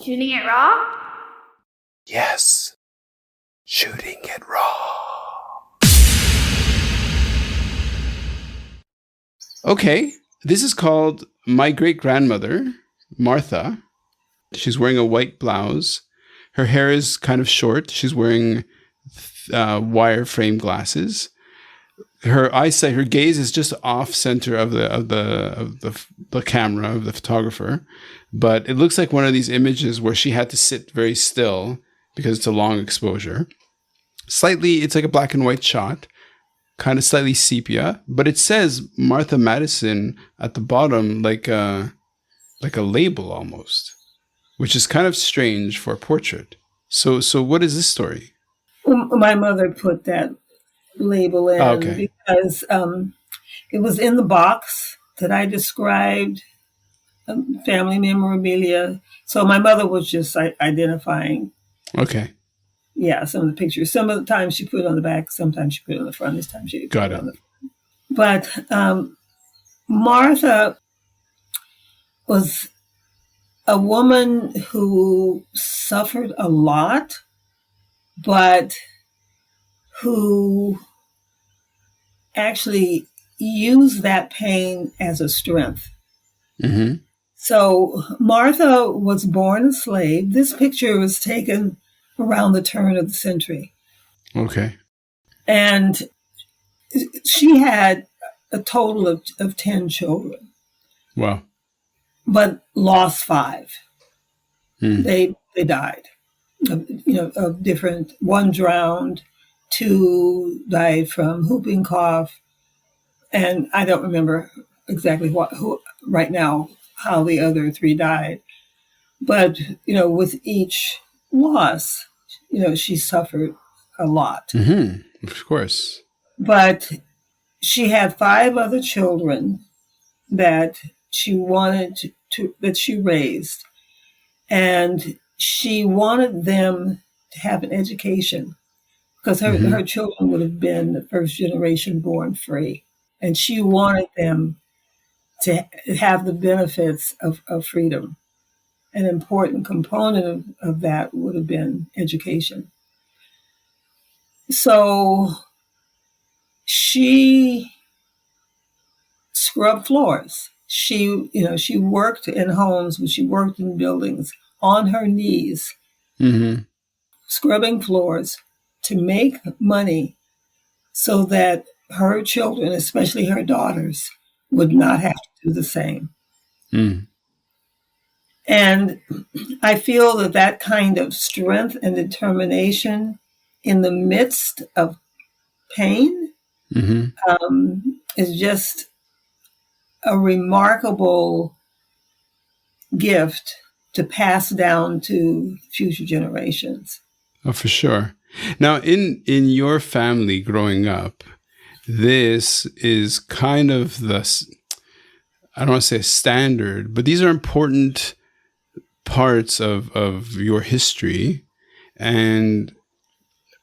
Shooting it raw? Yes. Shooting it raw. Okay. This is called My Great Grandmother, Martha. She's wearing a white blouse. Her hair is kind of short. She's wearing wire frame glasses. Her eyesight, her gaze is just off center of the camera, of the photographer. But it looks like one of these images where she had to sit very still because it's a long exposure. Slightly, it's like a black and white shot, kind of slightly sepia, but it says Martha Madison at the bottom, like a label almost, which is kind of strange for a portrait. So what is this story? My mother put that label in because it was in the box that I described, family memorabilia. So my mother was just identifying. Okay. Yeah, some of the pictures. Some of the times she put it on the back, sometimes she put it on the front. This time she got it on the front. But Martha was a woman who suffered a lot, but who actually used that pain as a strength. Mm-hmm. So Martha was born a slave. This picture was taken around the turn of the century. Okay. And she had a total of 10 children. Wow. But lost 5. Mm. They died, of different. 1 drowned, 2 died from whooping cough, and I don't remember exactly who right now how the other 3 died. But with each loss, she suffered a lot. Mm-hmm. Of course. But she had 5 other children that she wanted that she raised, and she wanted them to have an education because her children would have been the first generation born free, and she wanted them to have the benefits of freedom. An important component of that would have been education. So she scrubbed floors. She worked in homes, she worked in buildings on her knees, scrubbing floors to make money so that her children, especially her daughters, would not have to do the same. Mm. And I feel that kind of strength and determination in the midst of pain is just a remarkable gift to pass down to future generations. Oh, for sure. Now, in your family growing up, this is kind of I don't want to say a standard, but these are important parts of your history. And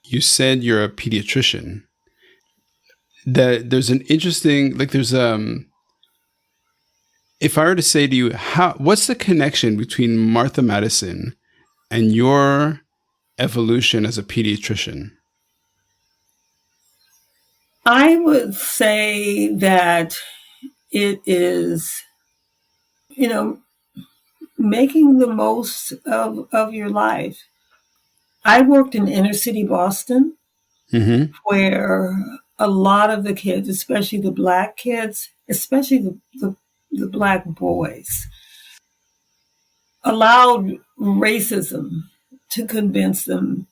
you said you're a pediatrician. That there's an interesting, if I were to say to you, what's the connection between Martha Madison and your evolution as a pediatrician? I would say that it is, making the most of your life. I worked in inner city Boston, where a lot of the kids, especially the Black kids, especially the Black boys, allowed racism to convince them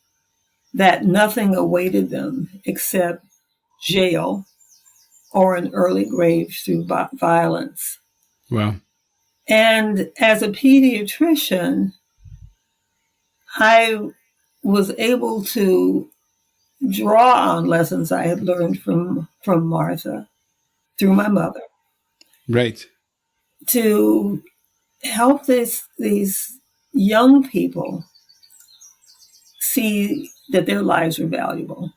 that nothing awaited them except jail or an early grave through violence. Wow. And as a pediatrician, I was able to draw on lessons I had learned from Martha through my mother. Right. To help these young people see that their lives are valuable.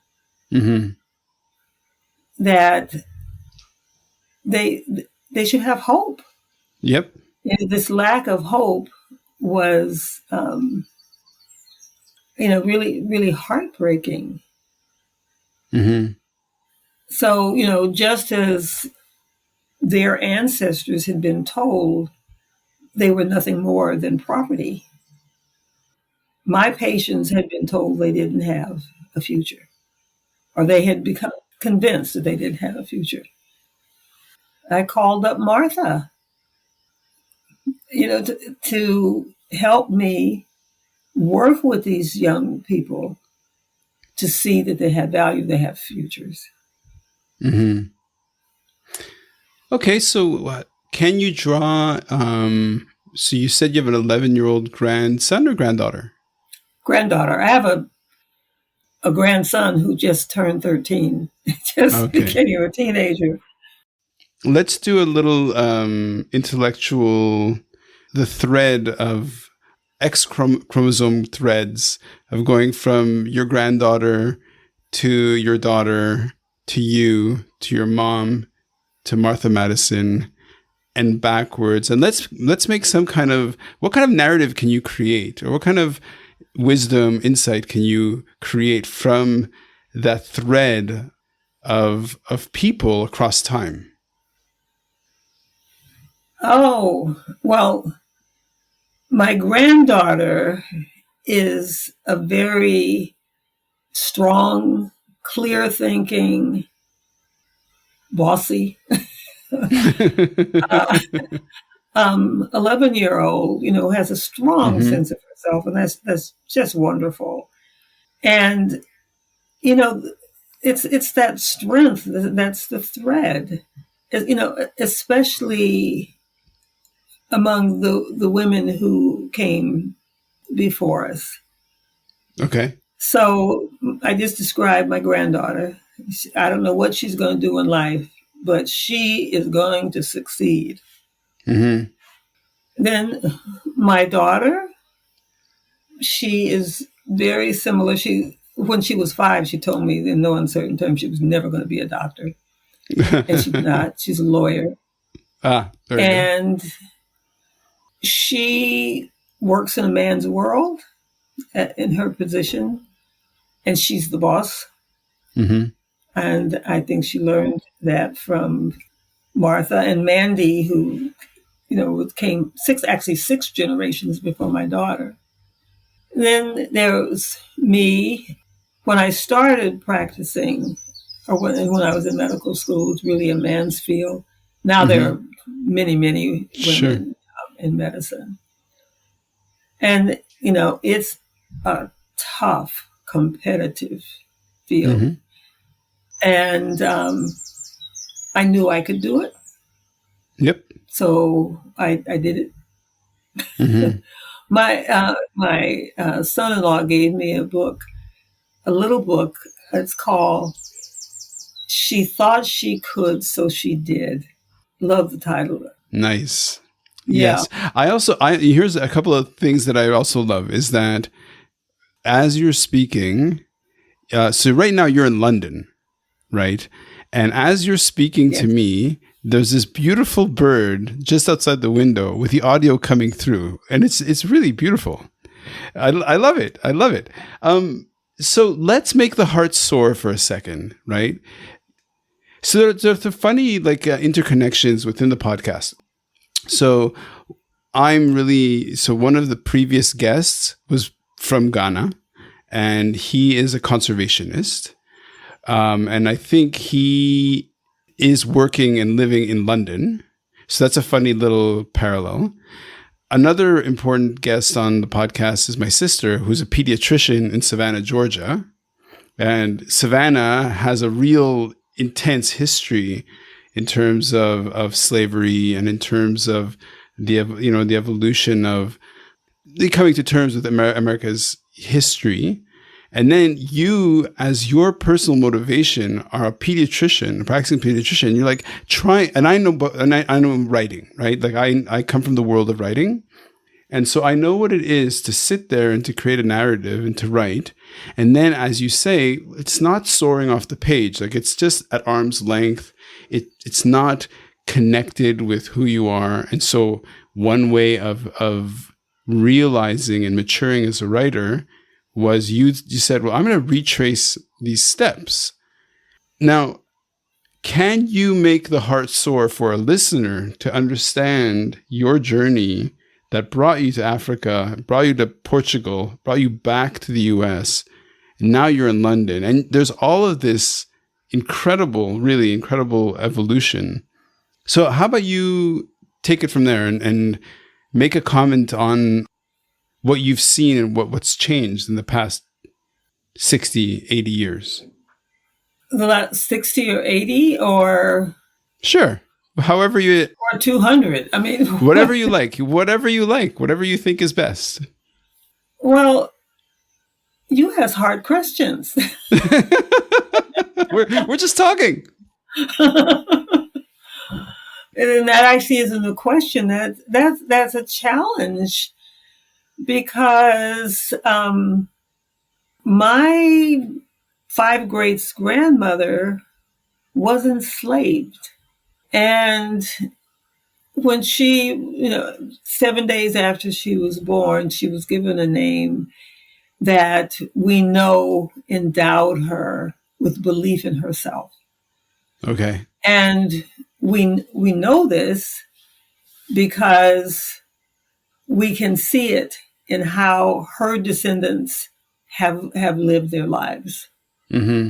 That they should have hope. Yep. And this lack of hope was, really, really heartbreaking. Mm-hmm. So, just as their ancestors had been told they were nothing more than property, my patients had been told they didn't have a future, or they had become convinced that they didn't have a future. I called up Martha, to help me work with these young people to see that they have value, they have futures. Mm-hmm. Okay, so can you draw? So you said you have an 11-year-old grandson or granddaughter? Granddaughter. I have a grandson who just turned 13, just Okay. became a teenager. Let's do a little intellectual, the thread of X chromosome threads of going from your granddaughter to your daughter to you to your mom to Martha Madison and backwards. And let's make some kind of, what kind of narrative can you create, or what kind of wisdom, insight can you create from that thread of people across time? Oh, well, my granddaughter is a very strong, clear thinking, bossy 11-year-old, has a strong Mm-hmm. sense of herself, and that's just wonderful. And you know, it's that strength that's the thread, especially among the women who came before us. Okay. So I just described my granddaughter. I don't know what she's going to do in life, but she is going to succeed. Mm-hmm. Then my daughter, she is very similar. When she was 5, she told me in no uncertain terms she was never going to be a doctor, and she's not. She's a lawyer, Very good. and she works in a man's world in her position, and she's the boss. Mm-hmm. And I think she learned that from Martha and Mandy, who, came six generations before my daughter. Then there was me. When I started practicing, or when I was in medical school, it was really a man's field. Now there Mm-hmm. are many, many Sure. women in medicine. And, it's a tough, competitive field. Mm-hmm. And I knew I could do it. Yep. So I did it. Mm-hmm. My son-in-law gave me a little book. It's called "She Thought She Could, So She Did." Love the title. Nice. Yeah. Yes. Here's a couple of things that I also love is that as you're speaking, so right now you're in London, right? And as you're speaking to Yes. me, there's this beautiful bird just outside the window with the audio coming through, and it's really beautiful. I love it. I love it. So let's make the heart soar for a second, right? So there's the funny interconnections within the podcast. So one of the previous guests was from Ghana, and he is a conservationist. And I think he is working and living in London. So that's a funny little parallel. Another important guest on the podcast is my sister, who's a pediatrician in Savannah, Georgia. And Savannah has a real intense history in terms of slavery and in terms of the evolution of coming to terms with America's history. And then you, as your personal motivation, are a pediatrician, a practicing pediatrician. You're like, try, and I know writing, right? Like I come from the world of writing. And so I know what it is to sit there and to create a narrative and to write. And then, as you say, it's not soaring off the page. Like it's just at arm's length. It's not connected with who you are. And so one way of realizing and maturing as a writer was you said, well, I'm going to retrace these steps. Now, can you make the heart sore for a listener to understand your journey that brought you to Africa, brought you to Portugal, brought you back to the US, and now you're in London? And there's all of this incredible, really incredible evolution. So how about you take it from there and make a comment on what you've seen and what's changed in the past 60, 80 years? The last 60 or 80 or... Sure. However you... Or 200. I mean... Whatever you like. Whatever you like. Whatever you think is best. Well, you ask hard questions. We're just talking. And that actually isn't a question. That's a challenge, because my 5 greats grandmother was enslaved, and when she, 7 days after she was born, she was given a name that we know endowed her with belief in herself. Okay. And we know this because we can see it in how her descendants have lived their lives. Mm-hmm.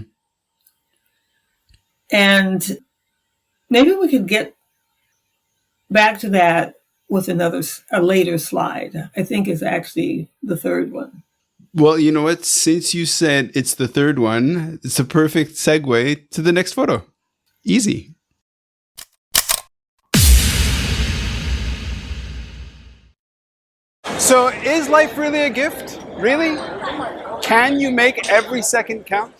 And maybe we could get back to that with a later slide. I think it's actually the third one. Well, you know what? Since you said it's the third one, it's a perfect segue to the next photo. Easy. So is life really a gift? Really? Can you make every second count?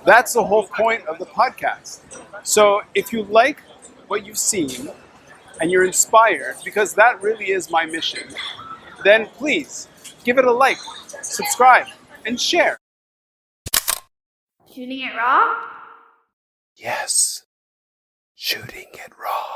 That's the whole point of the podcast. So if you like what you've seen and you're inspired, because that really is my mission, then please give it a like, subscribe, and share. Shooting it raw? Yes. Shooting it raw.